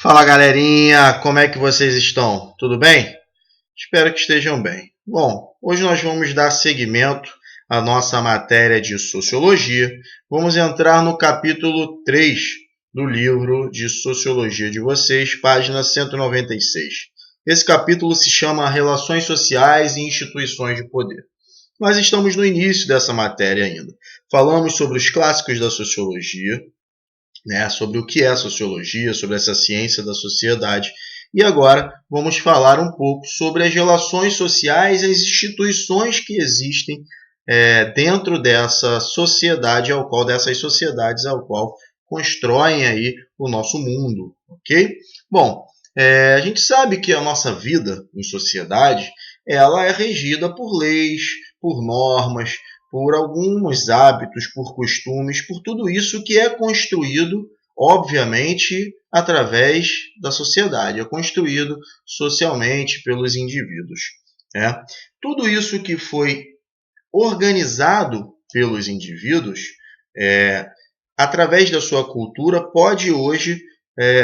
Fala galerinha, como é que vocês estão? Tudo bem? Espero que estejam bem. Bom, hoje nós vamos dar seguimento à nossa matéria de Sociologia. Vamos entrar no capítulo 3 do livro de Sociologia de vocês, página 196. Esse capítulo se chama Relações Sociais e Instituições de Poder. Nós estamos no início dessa matéria ainda. Falamos sobre os clássicos da Sociologia, sobre o que é a sociologia, sobre essa ciência da sociedade. E agora vamos falar um pouco sobre as relações sociais e as instituições que existem dentro dessa sociedade, dessas sociedades ao qual constroem aí o nosso mundo, ok? Bom, a gente sabe que a nossa vida em sociedade ela é regida por leis, por normas, por alguns hábitos, por costumes, por tudo isso que é construído, obviamente, através da sociedade, é construído socialmente pelos indivíduos. Tudo isso que foi organizado pelos indivíduos, através da sua cultura, pode hoje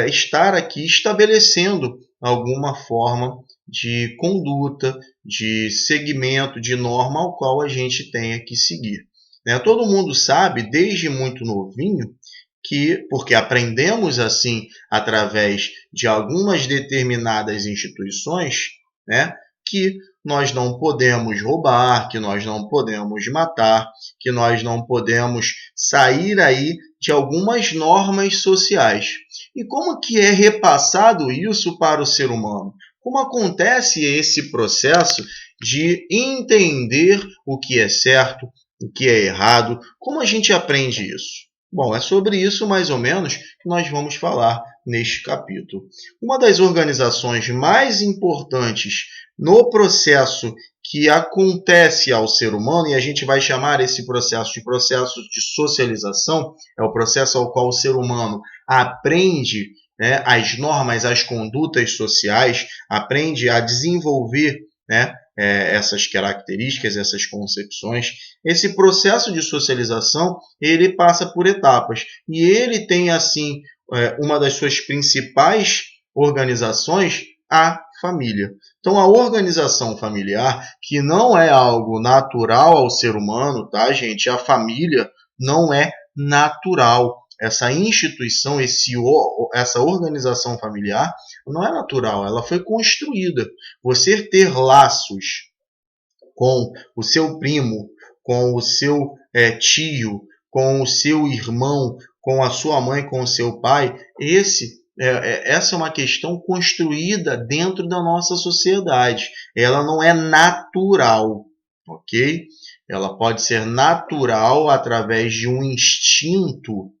estar aqui estabelecendo alguma forma de conduta, de segmento, de norma ao qual a gente tenha que seguir. Todo mundo sabe, desde muito novinho, porque aprendemos assim através de algumas determinadas instituições, que nós não podemos roubar, que nós não podemos matar, que nós não podemos sair aí de algumas normas sociais. E como que é repassado isso para o ser humano? Como acontece esse processo de entender o que é certo, o que é errado? Como a gente aprende isso? Bom, é sobre isso, mais ou menos, que nós vamos falar neste capítulo. Uma das organizações mais importantes no processo que acontece ao ser humano, e a gente vai chamar esse processo de socialização, é o processo ao qual o ser humano aprende as normas, as condutas sociais, aprende a desenvolver essas características, essas concepções. Esse processo de socialização, ele passa por etapas. E ele tem, assim, uma das suas principais organizações, a família. Então, a organização familiar, que não é algo natural ao ser humano, tá, gente? A família não é natural. Essa instituição, essa organização familiar, não é natural, ela foi construída. Você ter laços com o seu primo, com o seu tio, com o seu irmão, com a sua mãe, com o seu pai, essa é uma questão construída dentro da nossa sociedade. Ela não é natural, ok? Ela pode ser natural através de um instinto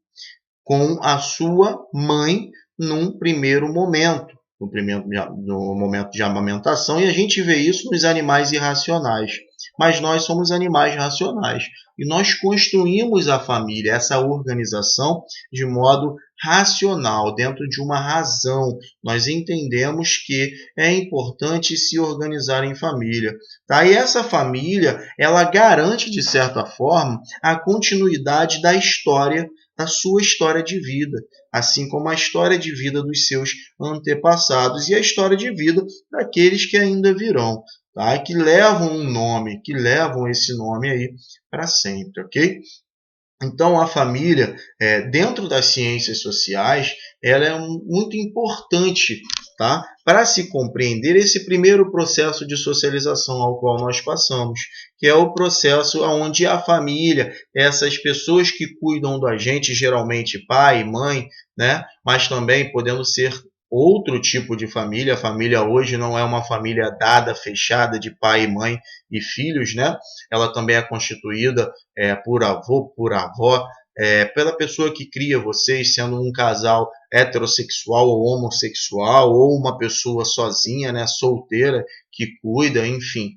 com a sua mãe num primeiro momento, no momento de amamentação, e a gente vê isso nos animais irracionais. Mas nós somos animais racionais e nós construímos a família, essa organização, de modo racional, dentro de uma razão. Nós entendemos que é importante se organizar em família. Tá? E essa família, ela garante, de certa forma, a continuidade da história, da sua história de vida, assim como a história de vida dos seus antepassados e a história de vida daqueles que ainda virão, tá? Que levam um nome, que levam esse nome aí para sempre, ok? Então, a família, dentro das ciências sociais, ela é muito importante, tá? Para se compreender esse primeiro processo de socialização ao qual nós passamos, que é o processo onde a família, essas pessoas que cuidam da gente, geralmente pai, mãe, mas também podendo ser outro tipo de família. A família hoje não é uma família dada, fechada, de pai, mãe e filhos, Ela também é constituída por avô, por avó, pela pessoa que cria vocês, sendo um casal heterossexual ou homossexual, ou uma pessoa sozinha, solteira, que cuida, enfim.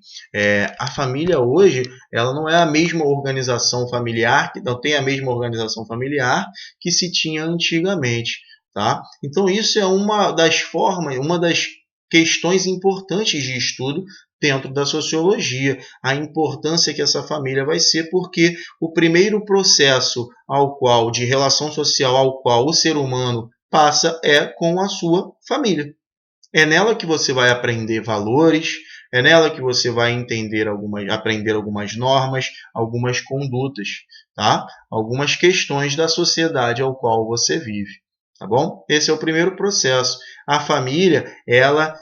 A família hoje, ela não é a mesma organização familiar, não tem a mesma organização familiar que se tinha antigamente. Tá? Então, isso é uma das formas, uma das questões importantes de estudo dentro da sociologia, a importância que essa família vai ser, porque o primeiro processo de relação social ao qual o ser humano passa com a sua família. É nela que você vai aprender valores, é nela que você vai aprender algumas normas, algumas condutas, tá? Algumas questões da sociedade ao qual você vive, tá bom? Esse é o primeiro processo. A família, ela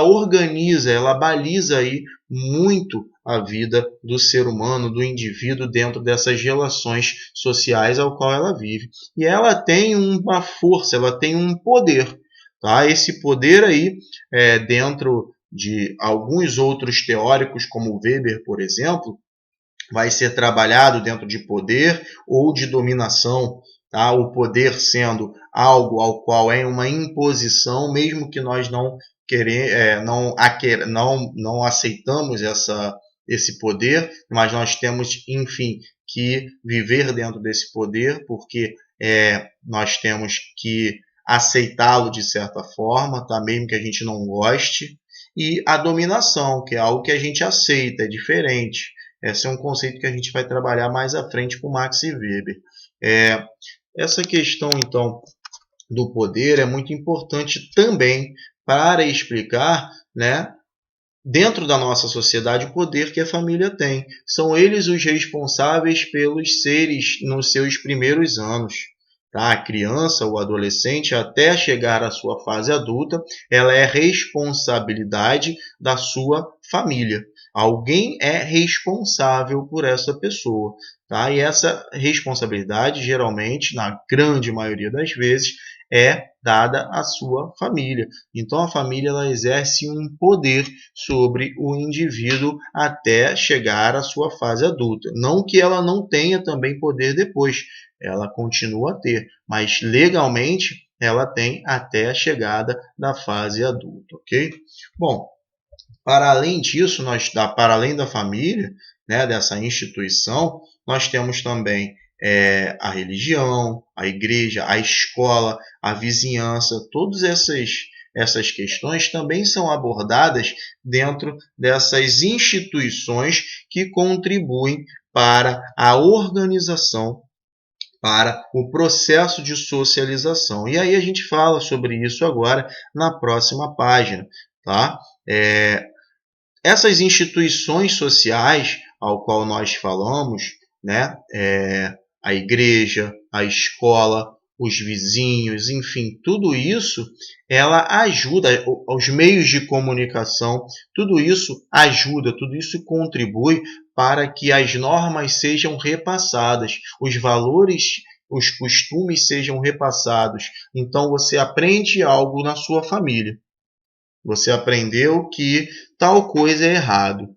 organiza, ela baliza aí muito a vida do ser humano, do indivíduo dentro dessas relações sociais ao qual ela vive. E ela tem uma força, ela tem um poder. Tá? Esse poder aí, dentro de alguns outros teóricos, como Weber, por exemplo, vai ser trabalhado dentro de poder ou de dominação. Tá? O poder sendo algo ao qual é uma imposição, mesmo que nós não aceitamos esse poder, mas nós temos, enfim, que viver dentro desse poder, porque nós temos que aceitá-lo de certa forma, tá? Mesmo que a gente não goste. E a dominação, que é algo que a gente aceita, é diferente. Esse é um conceito que a gente vai trabalhar mais à frente com Max e Weber. Essa questão, então, do poder é muito importante também para explicar, né, dentro da nossa sociedade, o poder que a família tem. São eles os responsáveis pelos seres nos seus primeiros anos. Tá? A criança, o adolescente, até chegar à sua fase adulta, ela é responsabilidade da sua família. Alguém é responsável por essa pessoa. Tá? E essa responsabilidade, geralmente, na grande maioria das vezes, é dada à sua família. Então, a família ela exerce um poder sobre o indivíduo até chegar à sua fase adulta. Não que ela não tenha também poder depois, ela continua a ter, mas legalmente ela tem até a chegada da fase adulta, ok? Bom, para além disso, para além da família, né, dessa instituição, nós temos também a religião, a igreja, a escola, a vizinhança, todas essas questões também são abordadas dentro dessas instituições que contribuem para a organização, para o processo de socialização. E aí a gente fala sobre isso agora na próxima página, tá? Essas instituições sociais ao qual nós falamos, né, a igreja, a escola, os vizinhos, enfim, tudo isso, ela ajuda, os meios de comunicação, tudo isso ajuda, tudo isso contribui para que as normas sejam repassadas, os valores, os costumes sejam repassados. Então você aprende algo na sua família. Você aprendeu que tal coisa é errado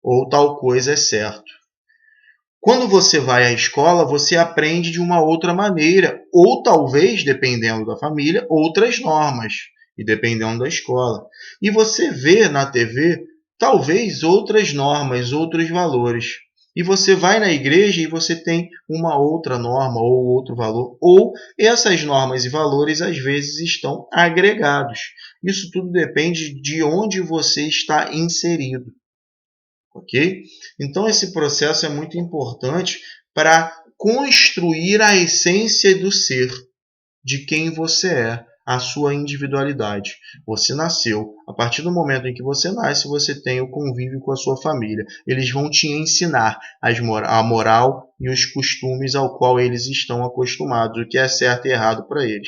ou tal coisa é certo. Quando você vai à escola, você aprende de uma outra maneira, ou talvez, dependendo da família, outras normas, e dependendo da escola. E você vê na TV, talvez, outras normas, outros valores. E você vai na igreja e você tem uma outra norma ou outro valor, ou essas normas e valores às vezes estão agregados. Isso tudo depende de onde você está inserido. Ok? Então, esse processo é muito importante para construir a essência do ser, de quem você é, a sua individualidade. Você nasceu. A partir do momento em que você nasce, você tem o convívio com a sua família. Eles vão te ensinar a moral e os costumes ao qual eles estão acostumados, o que é certo e errado para eles.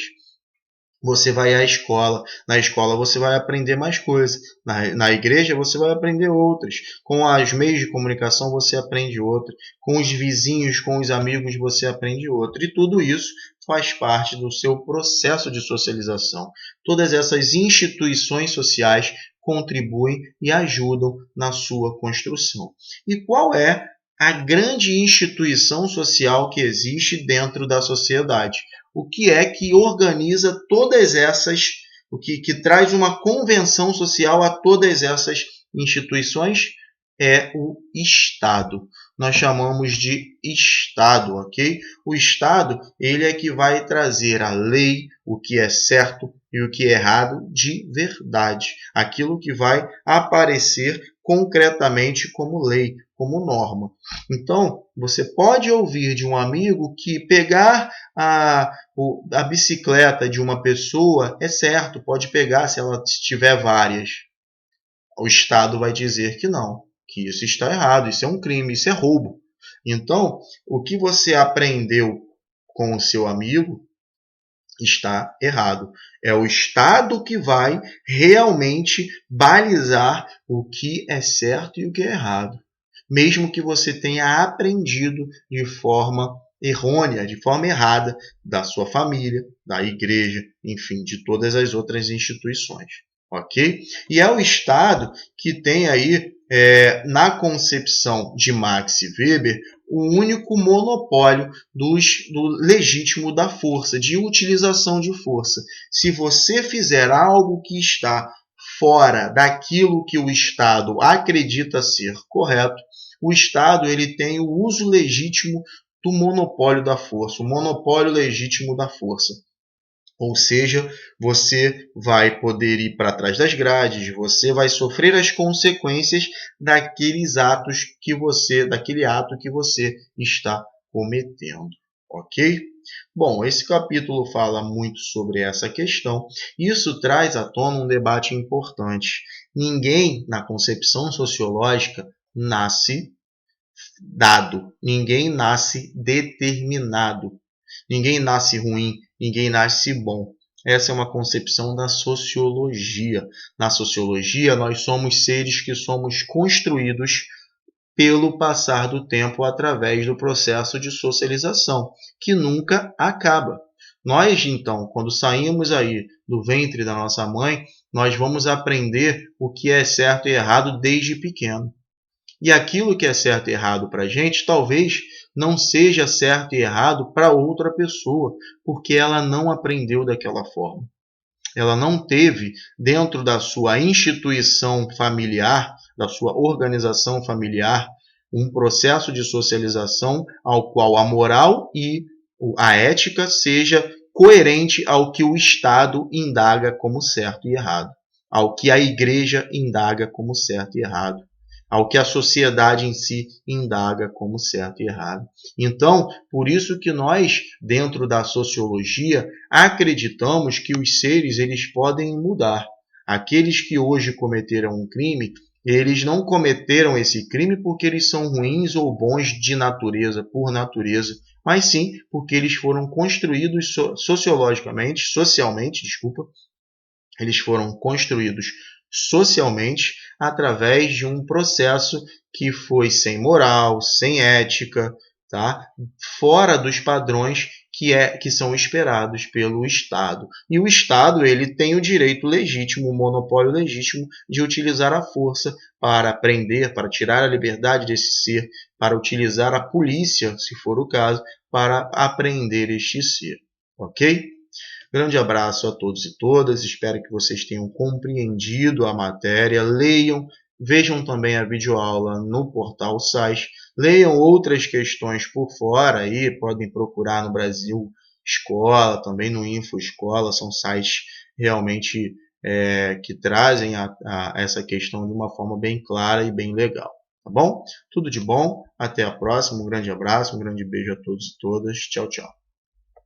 Você vai à escola, na escola você vai aprender mais coisas, na igreja você vai aprender outras, com os meios de comunicação você aprende outras, com os vizinhos, com os amigos você aprende outra, e tudo isso faz parte do seu processo de socialização. Todas essas instituições sociais contribuem e ajudam na sua construção. E qual é a grande instituição social que existe dentro da sociedade? O que é que organiza todas essas, o que traz uma convenção social a todas essas instituições? É o Estado. Nós chamamos de Estado, ok? O Estado, ele é que vai trazer a lei, o que é certo e o que é errado de verdade. Aquilo que vai aparecer concretamente como lei, como norma. Então, você pode ouvir de um amigo que pegar a bicicleta de uma pessoa é certo, pode pegar se ela tiver várias. O Estado vai dizer que não, que isso está errado, isso é um crime, isso é roubo. Então, o que você aprendeu com o seu amigo está errado. É o Estado que vai realmente balizar o que é certo e o que é errado. Mesmo que você tenha aprendido de forma errônea, de forma errada, da sua família, da igreja, enfim, de todas as outras instituições. Ok? E é o Estado que tem aí, na concepção de Max Weber, o único monopólio do legítimo da força, de utilização de força. Se você fizer algo que está fora daquilo que o Estado acredita ser correto, o Estado ele tem o uso legítimo do monopólio da força, o monopólio legítimo da força. Ou seja, você vai poder ir para trás das grades, você vai sofrer as consequências daquele ato que você está cometendo, ok? Bom, esse capítulo fala muito sobre essa questão. Isso traz à tona um debate importante. Ninguém, na concepção sociológica, nasce dado, ninguém nasce determinado. Ninguém nasce ruim, ninguém nasce bom. Essa é uma concepção da sociologia. Na sociologia, nós somos seres que somos construídos pelo passar do tempo através do processo de socialização, que nunca acaba. Nós, então, quando saímos aí do ventre da nossa mãe, nós vamos aprender o que é certo e errado desde pequeno. E aquilo que é certo e errado para a gente, talvez não seja certo e errado para outra pessoa, porque ela não aprendeu daquela forma. Ela não teve, dentro da sua instituição familiar, da sua organização familiar, um processo de socialização ao qual a moral e a ética seja coerente ao que o Estado indaga como certo e errado, ao que a igreja indaga como certo e errado, ao que a sociedade em si indaga como certo e errado. Então, por isso que nós, dentro da sociologia, acreditamos que os seres eles podem mudar. Aqueles que hoje cometeram um crime, eles não cometeram esse crime porque eles são ruins ou bons de natureza, por natureza, mas sim porque eles foram construídos socialmente, eles foram construídos socialmente através de um processo que foi sem moral, sem ética, tá? Fora dos padrões que são esperados pelo Estado. E o Estado ele tem o direito legítimo, o monopólio legítimo de utilizar a força para prender, para tirar a liberdade desse ser, para utilizar a polícia, se for o caso, para apreender este ser. Ok? Grande abraço a todos e todas, espero que vocês tenham compreendido a matéria, leiam, vejam também a videoaula no portal SAIS, leiam outras questões por fora, aí podem procurar no Brasil Escola, também no Info Escola, são sites realmente que trazem essa questão de uma forma bem clara e bem legal. Tá bom? Tudo de bom, até a próxima, um grande abraço, um grande beijo a todos e todas, tchau, tchau.